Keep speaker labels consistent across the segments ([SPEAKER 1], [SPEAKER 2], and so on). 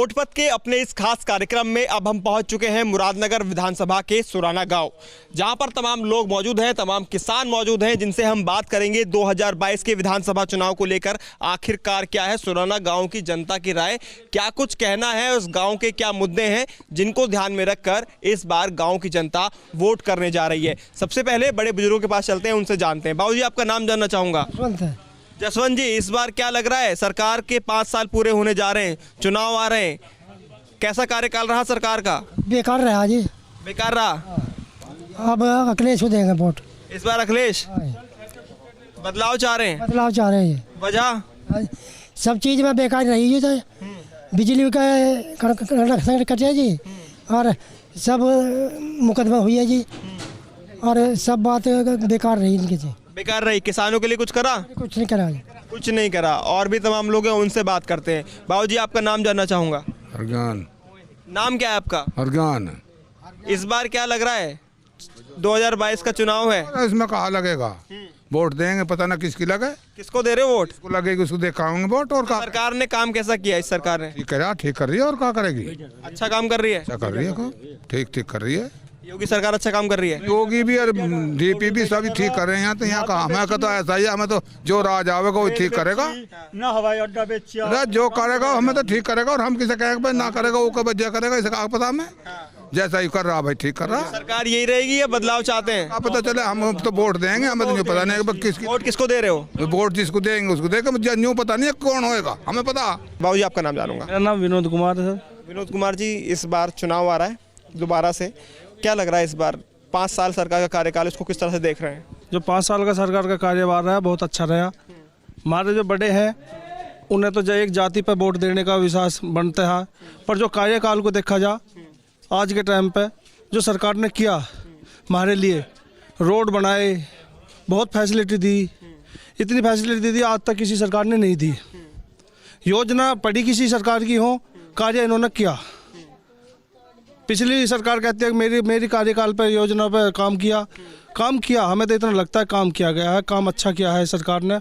[SPEAKER 1] Vote पथ के अपने इस खास कार्यक्रम में अब हम पहुंच चुके हैं मुरादनगर विधानसभा के सुराना गांव, जहां पर तमाम लोग मौजूद हैं, तमाम किसान मौजूद हैं, जिनसे हम बात करेंगे 2022 के विधानसभा चुनाव को लेकर आखिरकार क्या है सुराना गांव की जनता की राय, क्या कुछ कहना है, उस गांव के क्या मुद्दे हैं जिनको ध्यान में रखकर इस बार गाँव की जनता वोट करने जा रही है। सबसे पहले बड़े बुजुर्गों के पास चलते हैं, उनसे जानते हैं। बाबूजी, आपका नाम जानना चाहूँगा। जसवंत जी, इस बार क्या लग रहा है? सरकार के 5 साल पूरे होने जा रहे हैं, चुनाव आ रहे हैं, कैसा कार्यकाल रहा सरकार का?
[SPEAKER 2] बेकार रहा जी।
[SPEAKER 1] बेकार रहा।
[SPEAKER 2] अब अखिलेश को देंगे वोट।
[SPEAKER 1] इस बार अखिलेश बदलाव चाह रहे हैं?
[SPEAKER 2] बदलाव चाह रहे हैं।
[SPEAKER 1] वजह?
[SPEAKER 2] सब चीज में बेकार रही है जी। बिजली का कटे जी, और सब मुकदमा हुई है जी, और सब बात बेकार रही इनकी जी।
[SPEAKER 1] बेकार रही। किसानों के लिए कुछ करा?
[SPEAKER 2] कुछ नहीं करा जी।
[SPEAKER 1] कुछ नहीं करा। और भी तमाम लोग हैं, उनसे बात करते हैं। बाबूजी, आपका नाम जानना चाहूँगा।
[SPEAKER 3] अरगान।
[SPEAKER 1] नाम क्या है आपका?
[SPEAKER 3] अरगान।
[SPEAKER 1] इस बार क्या लग रहा है? 2022 का चुनाव है,
[SPEAKER 3] इसमें कहाँ लगेगा? वोट देंगे, पता ना किसकी लगे।
[SPEAKER 1] किसको दे रहे हो वोट?
[SPEAKER 3] किसको लगेगी उसको दिखाएंगे वोट। और कहा
[SPEAKER 1] सरकार ने काम कैसा किया? इस सरकार ने
[SPEAKER 3] ठीक कर रही है। और क्या करेगी?
[SPEAKER 1] अच्छा काम कर रही है।
[SPEAKER 3] अच्छा कर रही है, ठीक कर रही है।
[SPEAKER 1] योगी सरकार अच्छा काम कर रही है।
[SPEAKER 3] योगी भी और डीपी भी सभी ठीक कर रहे हैं। यहाँ तो यहाँ का हमें तो ऐसा ही, हमें तो जो राज आवेगा वो ठीक करेगा
[SPEAKER 4] ना। हवाई अड्डा बेचिया
[SPEAKER 3] जो करेगा हमें तो ठीक करेगा, और हम किसे कहेंगे ना करेगा वो कब करेगा, इसे क्या पता हमें। जैसा ही कर रहा भाई ठीक कर रहा।
[SPEAKER 1] सरकार यही रहेगी या बदलाव चाहते हैं?
[SPEAKER 3] आप पता चले, हम तो वोट देंगे, हमें तो पता नहीं किसकी।
[SPEAKER 1] वोट किसको दे रहे हो?
[SPEAKER 3] वोट जिसको देंगे उसको देगा, मुझे न्यू पता नहीं है कौन होएगा, हमें पता।
[SPEAKER 1] बाबूजी, आपका नाम जानूंगा।
[SPEAKER 4] मेरा नाम विनोद कुमार है सर।
[SPEAKER 1] विनोद कुमार जी, इस बार चुनाव आ रहा है दोबारा से, क्या लग रहा है इस बार 5 साल सरकार का कार्यकाल, इसको किस तरह से देख रहे हैं?
[SPEAKER 4] जो 5 साल का सरकार का कार्यभार रहा बहुत अच्छा रहा। हमारे जो बड़े हैं उन्हें तो एक जाति पर वोट देने का विश्वास बनता है, पर जो कार्यकाल को देखा जा आज के टाइम पे जो सरकार ने किया हमारे लिए, रोड बनाए, बहुत फैसिलिटी दी, इतनी फैसिलिटी दी आज तक किसी सरकार ने नहीं दी। योजना पड़ी किसी सरकार की हो, कार्य इन्होंने किया। पिछली सरकार कहती है कि मेरी कार्यकाल पर योजना पर काम किया। हमें तो इतना लगता है काम किया गया है, काम अच्छा किया है सरकार ने।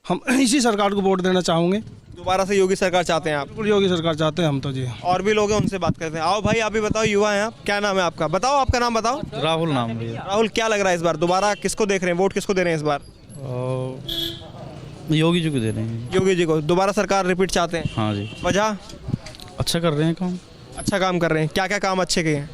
[SPEAKER 4] हम इसी सरकार को वोट देना चाहेंगे।
[SPEAKER 1] दोबारा से योगी सरकार चाहते हैं आप?
[SPEAKER 4] बिल्कुल योगी सरकार चाहते हैं हम तो जी।
[SPEAKER 1] और भी लोग हैं, उनसे बात करते हैं। आओ भाई, आप भी बताओ, युवा हैं आप, क्या नाम है आपका? बताओ, आपका नाम बताओ।
[SPEAKER 4] राहुल नाम है।
[SPEAKER 1] राहुल, क्या लग रहा है इस बार दोबारा किसको देख रहे हैं, वोट किसको दे रहे हैं इस बार?
[SPEAKER 4] योगी जी को दे रहे हैं।
[SPEAKER 1] योगी जी को दोबारा सरकार रिपीट चाहते हैं?
[SPEAKER 4] हाँ जी।
[SPEAKER 1] वजह?
[SPEAKER 4] अच्छा कर रहे हैं काम।
[SPEAKER 1] अच्छा काम कर रहे हैं। क्या क्या काम अच्छे किए हैं?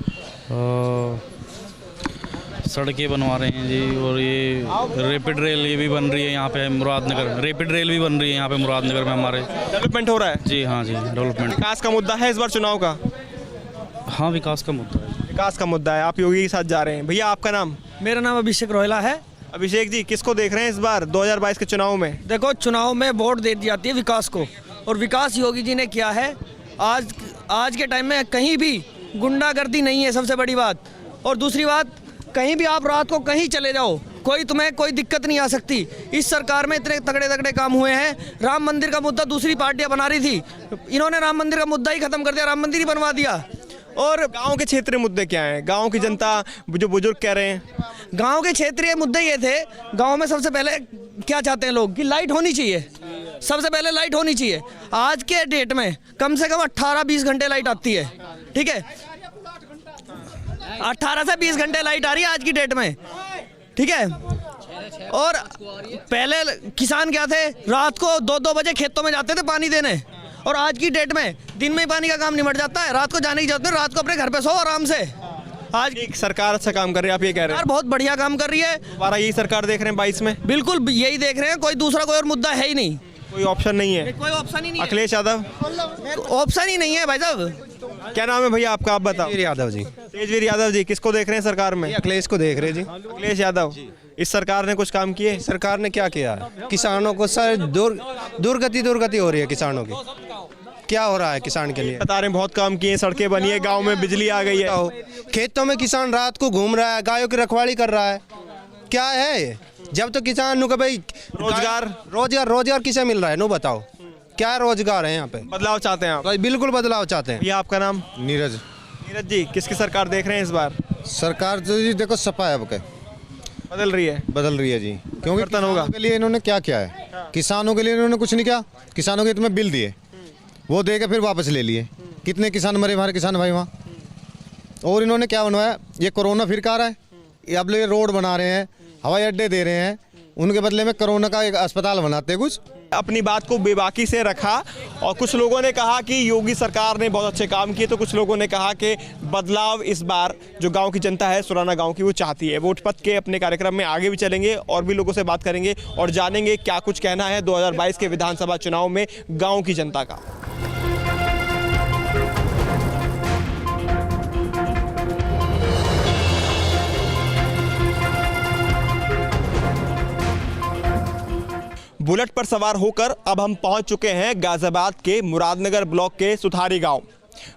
[SPEAKER 4] सड़कें बनवा रहे हैं जी, और ये रैपिड रेल ये भी बन रही है यहाँ पे मुरादनगर में। रैपिड रेल भी बन रही है यहाँ पे मुरादनगर में हमारे।
[SPEAKER 1] डेवलपमेंट हो रहा है
[SPEAKER 4] जी। हाँ जी, डेवलपमेंट।
[SPEAKER 1] विकास का मुद्दा है इस बार चुनाव का?
[SPEAKER 4] हाँ, विकास का मुद्दा है।
[SPEAKER 1] विकास का मुद्दा है। आप योगी के साथ जा रहे हैं। भैया, आपका नाम?
[SPEAKER 5] मेरा नाम अभिषेक रोहिला है।
[SPEAKER 1] अभिषेक जी, किसको देख रहे हैं इस बार 2022 के चुनाव में?
[SPEAKER 5] देखो, चुनाव में वोट दे दी जाती है विकास को, और विकास योगी जी ने किया है। आज के टाइम में कहीं भी गुंडागर्दी नहीं है, सबसे बड़ी बात। और दूसरी बात, कहीं भी आप रात को कहीं चले जाओ, तुम्हें कोई दिक्कत नहीं आ सकती। इस सरकार में इतने तगड़े काम हुए हैं। राम मंदिर का मुद्दा दूसरी पार्टियां बना रही थी, इन्होंने राम मंदिर का मुद्दा ही खत्म कर दिया, राम मंदिर ही बनवा दिया।
[SPEAKER 1] और गांव के क्षेत्रीय मुद्दे क्या हैं? गांव की जनता, जो बुजुर्ग कह रहे हैं,
[SPEAKER 5] गांव के क्षेत्रीय मुद्दे ये थे। गांव में सबसे पहले क्या चाहते हैं लोग कि लाइट होनी चाहिए। सबसे पहले लाइट होनी चाहिए। आज के डेट में कम से कम 18-20 घंटे लाइट आती है, ठीक है? 18 से 20 घंटे लाइट आ रही है आज की डेट में, ठीक है? और पहले किसान क्या थे, रात को 2-2 बजे खेतों में जाते थे पानी देने, और आज की डेट में दिन में ही पानी का काम निमट जाता है। रात को जाने की जरूरत नहीं, रात को अपने घर पे सो आराम से। आज
[SPEAKER 1] एक सरकार अच्छा काम कर रही है, आप ये कह रहे हैं?
[SPEAKER 5] सरकार बहुत बढ़िया काम कर रही है।
[SPEAKER 1] दोबारा यही सरकार देख रहे हैं 22 में?
[SPEAKER 5] बिल्कुल यही देख रहे हैं, कोई दूसरा कोई और मुद्दा है ही नहीं।
[SPEAKER 1] कोई ऑप्शन नहीं है?
[SPEAKER 5] कोई ऑप्शन ही नहीं है।
[SPEAKER 1] अखिलेश यादव?
[SPEAKER 5] ऑप्शन ही नहीं है भाई साहब।
[SPEAKER 1] क्या नाम है भैया आपका? आप बताओ।
[SPEAKER 6] तेजवीर यादव जी।
[SPEAKER 1] तेजवीर यादव जी, किसको देख रहे हैं सरकार में?
[SPEAKER 6] अखिलेश को देख रहे जी।
[SPEAKER 1] अखिलेश यादव। इस सरकार ने कुछ काम किए?
[SPEAKER 6] सरकार ने क्या किया? किसानों को सर दुर्गति हो रही है किसानों की। क्या हो रहा है किसान के लिए?
[SPEAKER 1] बता रहे हैं बहुत काम किए, सड़कें बनी है, गांव में बिजली आ गई है।
[SPEAKER 6] खेतों में किसान रात को घूम रहा है, गायों की रखवाली कर रहा है। क्या है ये? जब तो किसान नु भाई रोजगार किसे मिल रहा है? नो बताओ, क्या रोजगार है यहाँ पे?
[SPEAKER 1] बदलाव चाहते हैं आप?
[SPEAKER 6] भाई बिल्कुल बदलाव चाहते हैं।
[SPEAKER 1] भैया, आपका नाम?
[SPEAKER 6] नीरज।
[SPEAKER 1] नीरज जी, किसकी सरकार देख रहे हैं इस बार?
[SPEAKER 6] सरकार तो जी देखो सपा है,
[SPEAKER 1] बदल रही है
[SPEAKER 6] जी, क्योंकि
[SPEAKER 1] होगा
[SPEAKER 6] के लिए इन्होंने क्या किया है? किसानों के लिए इन्होंने कुछ नहीं किया। किसानों के तुम्हें बिल दिए, वो दे के फिर वापस ले लिए। कितने किसान मरे हमारे किसान भाई वहाँ। और इन्होंने क्या बनवाया, ये कोरोना फिर का रहा है, ये अब ये रोड बना रहे हैं, हवाई अड्डे दे रहे हैं, उनके बदले में कोरोना का एक अस्पताल बनाते हैं कुछ।
[SPEAKER 1] अपनी बात को बेबाकी से रखा और कुछ लोगों ने कहा कि योगी सरकार ने बहुत अच्छे काम किए, तो कुछ लोगों ने कहा कि बदलाव इस बार जो गांव की जनता है सुराना गांव की वो चाहती है। वोट पथ के अपने कार्यक्रम में आगे भी चलेंगे और भी लोगों से बात करेंगे और जानेंगे क्या कुछ कहना है 2022 के विधानसभा चुनाव में गाँव की जनता का। बुलेट पर सवार होकर अब हम पहुंच चुके हैं गाजियाबाद के मुरादनगर ब्लॉक के सुथारी गांव।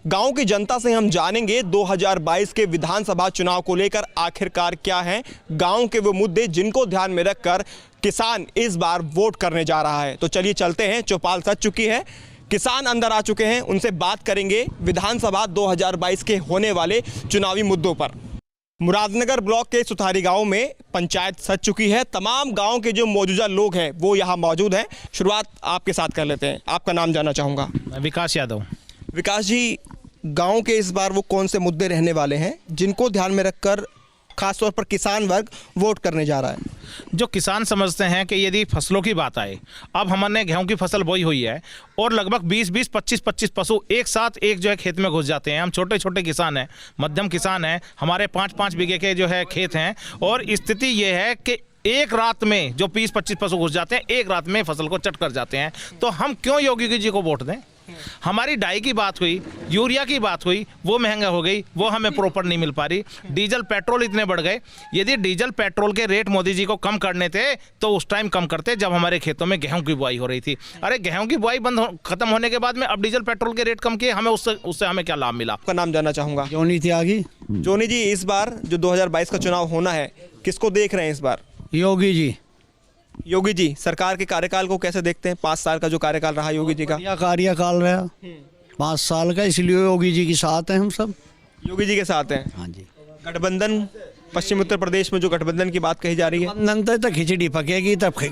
[SPEAKER 1] गांव की जनता से हम जानेंगे 2022 के विधानसभा चुनाव को लेकर आखिरकार क्या हैं गांव के वो मुद्दे जिनको ध्यान में रखकर किसान इस बार वोट करने जा रहा है। तो चलिए चलते हैं, चौपाल सज चुकी है, किसान अंदर आ चुके हैं, उनसे बात करेंगे विधानसभा 2022 के होने वाले चुनावी मुद्दों पर। मुरादनगर ब्लॉक के सुथारी गांव में पंचायत सज चुकी है। तमाम गांव के जो मौजूदा लोग हैं वो यहां मौजूद हैं। शुरुआत आपके साथ कर लेते हैं, आपका नाम जानना चाहूँगा।
[SPEAKER 7] विकास यादव।
[SPEAKER 1] विकास जी, गांव के इस बार वो कौन से मुद्दे रहने वाले हैं जिनको ध्यान में रखकर खासतौर पर किसान वर्ग वोट करने जा रहा है?
[SPEAKER 7] जो किसान समझते हैं कि यदि फसलों की बात आए, अब हमने गेहूं की फसल बोई हुई है और लगभग 20-20, 25-25 पशु एक साथ एक जो है खेत में घुस जाते हैं। हम छोटे छोटे किसान हैं, मध्यम किसान हैं, हमारे 5-5 बीघे के जो है खेत हैं और स्थिति ये है कि एक रात में जो 20-25 पशु घुस जाते हैं, एक रात में फसल को चट कर जाते हैं। तो हम क्यों योगी जी को वोट दें? हमारी डाई की बात हुई, यूरिया की बात हुई, वो महंगा हो गई, वो हमें प्रॉपर नहीं मिल पा रही। डीजल पेट्रोल इतने बढ़ गए, यदि डीजल पेट्रोल के रेट मोदी जी को कम करने थे तो उस टाइम कम करते जब हमारे खेतों में गेहूं की बुआई हो रही थी। अरे गेहूं की बुआई खत्म होने के बाद में अब डीजल पेट्रोल के रेट कम किए, हमें उससे हमें क्या लाभ मिला?
[SPEAKER 1] आपका नाम जानना चाहूँगा।
[SPEAKER 8] जोनी त्यागी।
[SPEAKER 1] जोनी जी, इस बार जो 2022 का चुनाव होना है किसको देख रहे हैं इस बार?
[SPEAKER 8] योगी जी।
[SPEAKER 1] योगी जी सरकार के कार्यकाल को कैसे देखते हैं? 5 साल का जो कार्यकाल रहा योगी जी का।
[SPEAKER 8] बढ़िया कार्यकाल रहा 5 साल का, इसलिए योगी जी के साथ हैं हम सब।
[SPEAKER 1] योगी जी के साथ हैं।
[SPEAKER 8] हाँ जी।
[SPEAKER 1] गठबंधन पश्चिम उत्तर प्रदेश में जो गठबंधन की बात कही जा रही है,
[SPEAKER 8] गठबंधन तो खिचड़ी पकेगी तब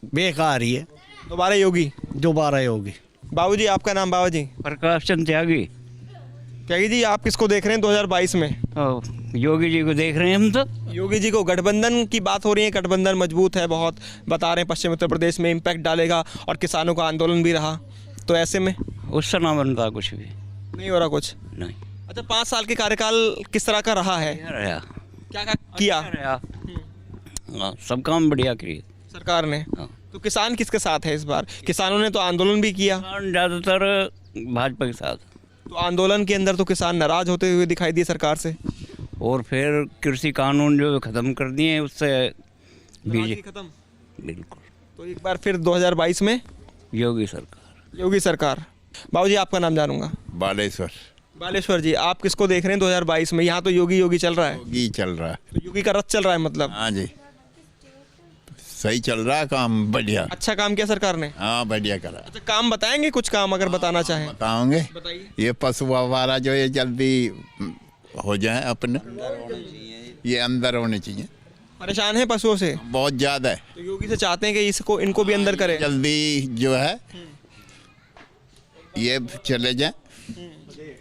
[SPEAKER 8] बेकार ही है।
[SPEAKER 1] दोबारा योगी।
[SPEAKER 8] दोबारा योगी।
[SPEAKER 1] बाबू जी, आपका नाम? बाबू जी
[SPEAKER 9] प्रकाश चंद त्यागी।
[SPEAKER 1] त्यागी जी, आप किसको देख रहे हैं 2022 में?
[SPEAKER 9] योगी जी को देख रहे हैं हम तो।
[SPEAKER 1] योगी जी को। गठबंधन की बात हो रही है, गठबंधन मजबूत है बहुत, बता रहे हैं पश्चिम उत्तर प्रदेश में इम्पैक्ट डालेगा और किसानों का आंदोलन भी रहा, तो ऐसे में
[SPEAKER 9] उससे ना बनता कुछ भी
[SPEAKER 1] नहीं हो रहा कुछ।
[SPEAKER 9] नहीं।
[SPEAKER 1] अच्छा, 5 साल के कार्यकाल किस तरह का रहा है?
[SPEAKER 9] रहा
[SPEAKER 1] क्या क्या किया
[SPEAKER 9] सब काम बढ़िया किए
[SPEAKER 1] सरकार ने?
[SPEAKER 9] हाँ।
[SPEAKER 1] तो किसान किसके साथ है इस बार? किसानों ने तो आंदोलन भी किया,
[SPEAKER 9] ज़्यादातर भाजपा के साथ।
[SPEAKER 1] तो आंदोलन के अंदर तो किसान नाराज होते हुए दिखाई दिए सरकार से।
[SPEAKER 9] और फिर कृषि कानून जो ख़त्म कर दिए उससे
[SPEAKER 1] नाराजगी खत्म।
[SPEAKER 9] बिल्कुल।
[SPEAKER 1] तो एक बार फिर 2022 में
[SPEAKER 9] योगी सरकार।
[SPEAKER 1] योगी सरकार। बाबू जी, आपका नाम जानूंगा।
[SPEAKER 10] बालेश्वर।
[SPEAKER 1] बालेश्वर जी, आप किसको देख रहे हैं 2022 में? यहाँ तो योगी योगी चल रहा है।
[SPEAKER 10] योगी चल रहा है।
[SPEAKER 1] तो योगी का रथ चल रहा है मतलब?
[SPEAKER 10] हाँ जी, सही चल रहा है काम, बढ़िया।
[SPEAKER 1] अच्छा काम किया सरकार ने?
[SPEAKER 10] हाँ, बढ़िया करा।
[SPEAKER 1] अच्छा, काम बताएंगे कुछ काम अगर बताना चाहें?
[SPEAKER 10] बताओगे?
[SPEAKER 1] बताइए।
[SPEAKER 10] ये पशु आवारा जो ये जल्दी हो जाए अपने, ये अंदर होने चाहिए।
[SPEAKER 1] परेशान है पशुओं से
[SPEAKER 10] बहुत ज़्यादा है।
[SPEAKER 1] तो योगी से चाहते हैं कि इसको इनको भी अंदर करें।
[SPEAKER 10] जल्दी जो है ये चले जाए,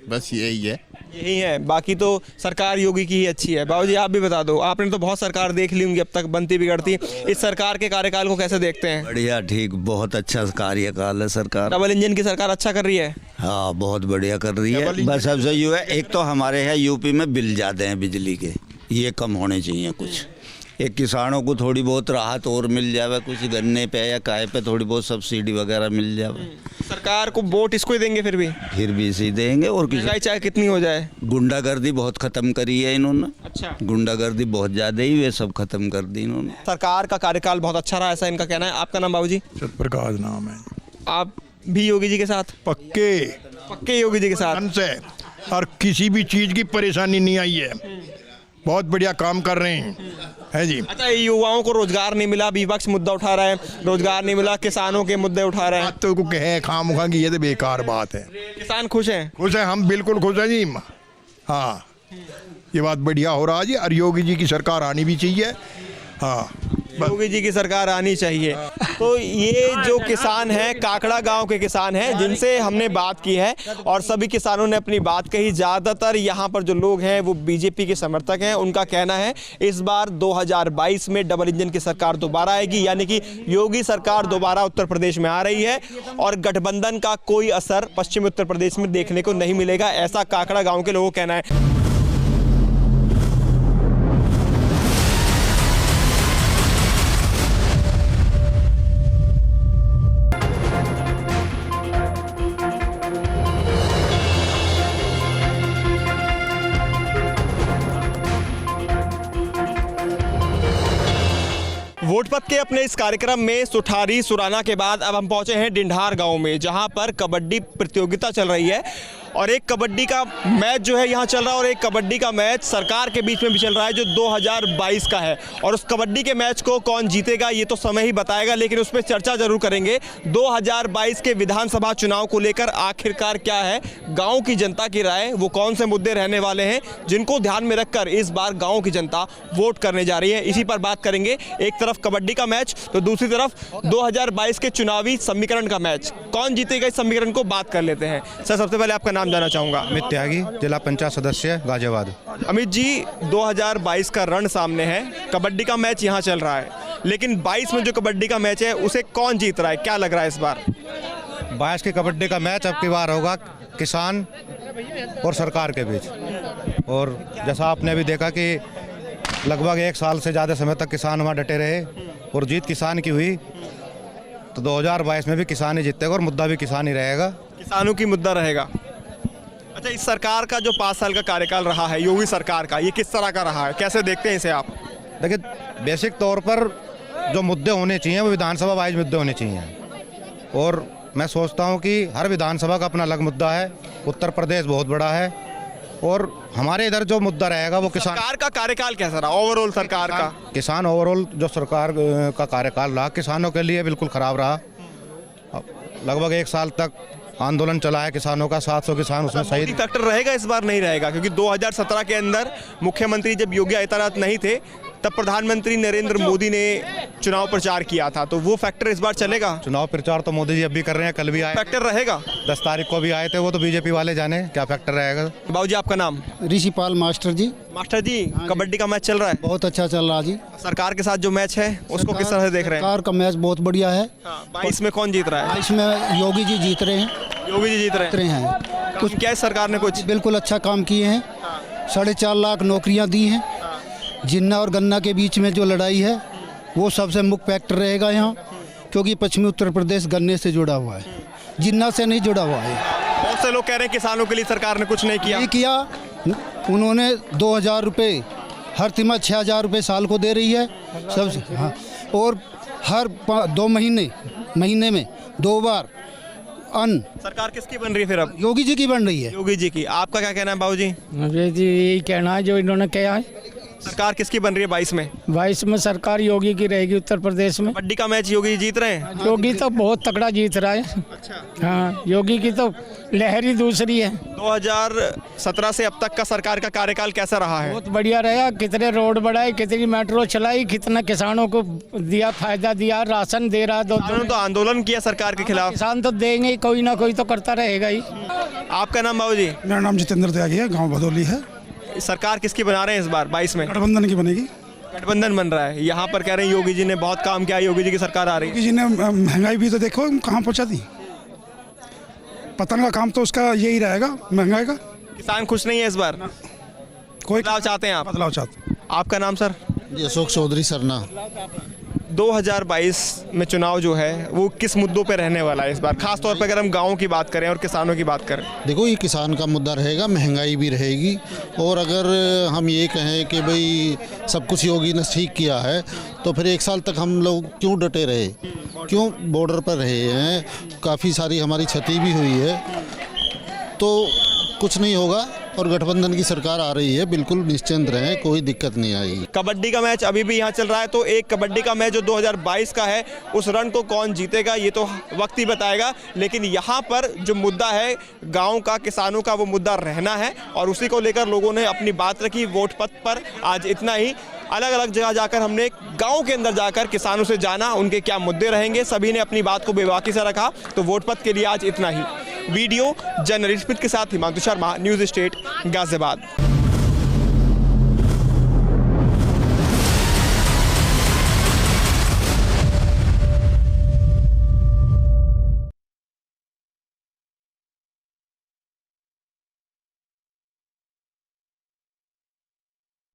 [SPEAKER 10] बस यही है।
[SPEAKER 1] यही है, बाकी तो सरकार योगी की ही अच्छी है। बाबू जी, आप भी बता दो, आपने तो बहुत सरकार देख ली होंगी अब तक, बनती बिगड़ती। इस सरकार के कार्यकाल को कैसे देखते हैं?
[SPEAKER 8] बढ़िया, ठीक, बहुत अच्छा कार्यकाल है सरकार।
[SPEAKER 1] डबल इंजन की सरकार अच्छा कर रही है।
[SPEAKER 8] हाँ, बहुत बढ़िया कर रही है। बस अब सही है, एक तो हमारे यहाँ यूपी में बिल ज़्यादा हैं बिजली के, ये कम होने चाहिए कुछ। एक किसानों को थोड़ी बहुत राहत और मिल जावे, कुछ गन्ने पे या काय पे थोड़ी बहुत सब्सिडी वगैरह मिल जावे।
[SPEAKER 1] सरकार को वोट इसको ही देंगे फिर भी
[SPEAKER 8] इसी देंगे। और
[SPEAKER 1] महंगाई चाहे कितनी हो जाए।
[SPEAKER 8] गुंडागर्दी बहुत खत्म करी है इन्होंने।
[SPEAKER 1] अच्छा,
[SPEAKER 8] गुंडागर्दी बहुत ज्यादा ही, वे सब खत्म कर दी इन्होंने।
[SPEAKER 1] सरकार का कार्यकाल बहुत अच्छा रहा, ऐसा इनका कहना है। आपका नाम बाबू जी?
[SPEAKER 3] सतप्रकाश नाम है।
[SPEAKER 1] आप भी योगी जी के साथ? पक्के योगी जी के साथ
[SPEAKER 3] से, और किसी भी चीज की परेशानी नहीं आई है, बहुत बढ़िया काम कर रहे हैं, है जी।
[SPEAKER 1] अच्छा, युवाओं को रोजगार नहीं मिला, विपक्ष मुद्दा उठा रहा है, रोजगार नहीं मिला, किसानों के मुद्दे उठा रहे हैं।
[SPEAKER 3] बात तो कहे खामखा की, ये तो बेकार बात है।
[SPEAKER 1] किसान खुश हैं?
[SPEAKER 3] खुश है, हम बिल्कुल खुश हैं जी। हाँ, ये बात बढ़िया हो रहा है जी, और योगी जी की सरकार आनी भी चाहिए। हाँ,
[SPEAKER 1] योगी जी की सरकार आनी चाहिए। तो ये जो किसान हैं, काकड़ा गांव के किसान हैं, जिनसे हमने बात की है और सभी किसानों ने अपनी बात कही। ज़्यादातर यहाँ पर जो लोग हैं वो बीजेपी के समर्थक हैं। उनका कहना है इस बार 2022 में डबल इंजन की सरकार दोबारा आएगी, यानी कि योगी सरकार दोबारा उत्तर प्रदेश में आ रही है और गठबंधन का कोई असर पश्चिमी उत्तर प्रदेश में देखने को नहीं मिलेगा, ऐसा काकड़ा गाँव के लोगों का कहना है। वोट पथ के अपने इस कार्यक्रम में सुठारी सुराना के बाद अब हम पहुंचे हैं डिंढार गांव में, जहां पर कबड्डी प्रतियोगिता चल रही है और एक कबड्डी का मैच जो है यहां चल रहा है और एक कबड्डी का मैच सरकार के बीच में भी चल रहा है जो 2022 का है। और उस कबड्डी के मैच को कौन जीतेगा ये तो समय ही बताएगा, लेकिन उस पर चर्चा जरूर करेंगे। 2022 के विधानसभा चुनाव को लेकर आखिरकार क्या है गाँव की जनता की राय, वो कौन से मुद्दे रहने वाले हैं जिनको ध्यान में रखकर इस बार गाँव की जनता वोट करने जा रही है, इसी पर बात करेंगे। एक तरफ कबड्डी का मैच तो दूसरी तरफ 2022 के चुनावी समीकरण का मैच, कौन जीतेगा इस समीकरण को बात कर लेते हैं। सर, सबसे पहले आपका नाम जाना चाहूंगा।
[SPEAKER 6] अमित त्यागी, जिला पंचायत सदस्य गाजियाबाद।
[SPEAKER 1] अमित जी, 2022 का रण सामने है, कबड्डी का मैच यहाँ चल रहा है, लेकिन 22 में जो कबड्डी का मैच है उसे कौन जीत रहा है, क्या लग रहा है इस बार?
[SPEAKER 6] 22 के कबड्डी का मैच अब की बार होगा किसान और सरकार के बीच। और जैसा आपने अभी देखा कि लगभग 1 साल से ज़्यादा समय तक किसान वहाँ डटे रहे और जीत किसान की हुई, तो 2022 में भी किसान ही जीतेगा और मुद्दा भी किसान ही रहेगा,
[SPEAKER 1] किसानों की मुद्दा रहेगा। अच्छा, इस सरकार का जो 5 साल का कार्यकाल रहा है योगी सरकार का, ये किस तरह का रहा है, कैसे देखते हैं इसे आप?
[SPEAKER 6] देखिए, बेसिक तौर पर जो मुद्दे होने चाहिए वो विधानसभा वाइज मुद्दे होने चाहिए और मैं सोचता हूँ कि हर विधानसभा का अपना अलग मुद्दा है। उत्तर प्रदेश बहुत बड़ा है और हमारे इधर जो मुद्दा रहेगा वो किसान।
[SPEAKER 1] सरकार का कार्यकाल कैसा रहा ओवरऑल सरकार का?
[SPEAKER 6] किसान ओवरऑल जो सरकार का कार्यकाल रहा किसानों के लिए बिल्कुल ख़राब रहा। लगभग 1 साल तक आंदोलन चला है किसानों का, 700 किसान उसमें शहीद।
[SPEAKER 1] फैक्टर रहेगा इस बार नहीं रहेगा, क्योंकि 2017 के अंदर मुख्यमंत्री जब योगी आदित्यनाथ नहीं थे तब प्रधानमंत्री नरेंद्र मोदी ने चुनाव प्रचार किया था, तो वो फैक्टर इस बार चलेगा?
[SPEAKER 6] चुनाव प्रचार तो मोदी जी अब भी कर रहे हैं, कल भी आए।
[SPEAKER 1] फैक्टर रहेगा?
[SPEAKER 6] 10 तारीख को भी आए थे, वो तो बीजेपी वाले जाने क्या फैक्टर रहेगा।
[SPEAKER 1] बाबूजी, आपका नाम?
[SPEAKER 2] ऋषिपाल मास्टर जी।
[SPEAKER 1] मास्टर जी, कबड्डी का मैच चल रहा है?
[SPEAKER 2] बहुत अच्छा चल रहा जी।
[SPEAKER 1] सरकार के साथ जो मैच है उसको किस तरह से देख रहे हैं?
[SPEAKER 2] सरकार का मैच बहुत बढ़िया है।
[SPEAKER 1] 22 में कौन जीत रहा है?
[SPEAKER 2] इसमें योगी जी जीत रहे हैं।
[SPEAKER 1] योगी जी जीत रहे हैं। कुछ क्या सरकार ने कुछ
[SPEAKER 2] बिल्कुल अच्छा काम किए हैं। 4.5 लाख नौकरियां दी हैं। जिन्ना और गन्ना के बीच में जो लड़ाई है वो सबसे मुख्य फैक्टर रहेगा यहाँ, क्योंकि पश्चिमी उत्तर प्रदेश गन्ने से जुड़ा हुआ है, जिन्ना से नहीं जुड़ा हुआ है।
[SPEAKER 1] बहुत से लोग कह रहे हैं किसानों के लिए सरकार ने कुछ नहीं किया।
[SPEAKER 2] उन्होंने 2000 रुपये हर तिमाही 6000 रुपये साल को दे रही है सब। हाँ, और हर 2 महीने में 2 बार अन्न।
[SPEAKER 1] सरकार किसकी बन रही है फिर अब?
[SPEAKER 2] योगी जी की बन रही है।
[SPEAKER 1] योगी जी की। आपका क्या कहना है बाबूजी?
[SPEAKER 11] मुझे जी यही कहना है जो इन्होंने किया है।
[SPEAKER 1] सरकार किसकी बन रही है 22 में?
[SPEAKER 11] 22 में सरकार योगी की रहेगी उत्तर प्रदेश में।
[SPEAKER 1] कबड्डी का मैच योगी जीत रहे हैं?
[SPEAKER 11] योगी तो बहुत तगड़ा जीत रहा है।
[SPEAKER 1] अच्छा।
[SPEAKER 11] हाँ, योगी की तो लहर ही दूसरी है।
[SPEAKER 1] 2017 से अब तक का सरकार का कार्यकाल कैसा रहा है?
[SPEAKER 11] बहुत बढ़िया रहा। कितने रोड बढ़ाए, कितनी मेट्रो चलाई, कितना किसानों को दिया, फायदा दिया, राशन दे रहा।
[SPEAKER 1] तो आंदोलन किया सरकार के खिलाफ।
[SPEAKER 11] किसान तो देंगे ही, कोई ना कोई तो करता रहेगा ही।
[SPEAKER 1] आपका नाम बाबूजी?
[SPEAKER 12] मेरा नाम जितेंद्र त्यागी है, गाँव भदौली है।
[SPEAKER 1] सरकार किसकी बना रहे हैं इस बार 22 में?
[SPEAKER 12] गठबंधन की बनेगी।
[SPEAKER 1] गठबंधन बन रहा है। यहाँ पर कह रहे हैं योगी जी ने बहुत काम किया, योगी जी की सरकार आ रही है।
[SPEAKER 12] योगी जी ने महंगाई भी तो देखो कहाँ पहुँचा दी। पतन का काम तो उसका यही रहेगा, महंगाई का।
[SPEAKER 1] किसान खुश नहीं है इस बार? कोई बदलाव चाहते हैं आप?
[SPEAKER 12] बदलाव चाहते।
[SPEAKER 1] आपका नाम सर?
[SPEAKER 13] अशोक चौधरी सरना।
[SPEAKER 1] 2022 में चुनाव जो है वो किस मुद्दों पे रहने वाला है इस बार, खास तौर पे अगर हम गाँव की बात करें और किसानों की बात करें?
[SPEAKER 13] देखो, ये किसान का मुद्दा रहेगा, महंगाई भी रहेगी। और अगर हम ये कहें कि भाई सब कुछ योगी ने ठीक किया है तो फिर 1 साल तक हम लोग क्यों डटे रहे, क्यों बॉर्डर पर रहे हैं, काफ़ी सारी हमारी क्षति भी हुई है। तो कुछ नहीं होगा और गठबंधन की सरकार आ रही है, बिल्कुल निश्चिंत रहें, कोई दिक्कत नहीं आएगी।
[SPEAKER 1] कबड्डी का मैच अभी भी यहाँ चल रहा है, तो एक कबड्डी का मैच जो 2022 का है उस रन को कौन जीतेगा ये तो वक्त ही बताएगा। लेकिन यहाँ पर जो मुद्दा है गांव का, किसानों का, वो मुद्दा रहना है और उसी को लेकर लोगों ने अपनी बात रखी। वोट पथ पर आज इतना ही। अलग अलग जगह जाकर हमने गाँव के अंदर जाकर किसानों से जाना उनके क्या मुद्दे रहेंगे। सभी ने अपनी बात को बेबाकी से रखा। तो वोट पत्र के लिए आज इतना ही। वीडियो जर्नलिस्ट के साथ हिमांशु शर्मा, न्यूज़ स्टेट, गाजियाबाद।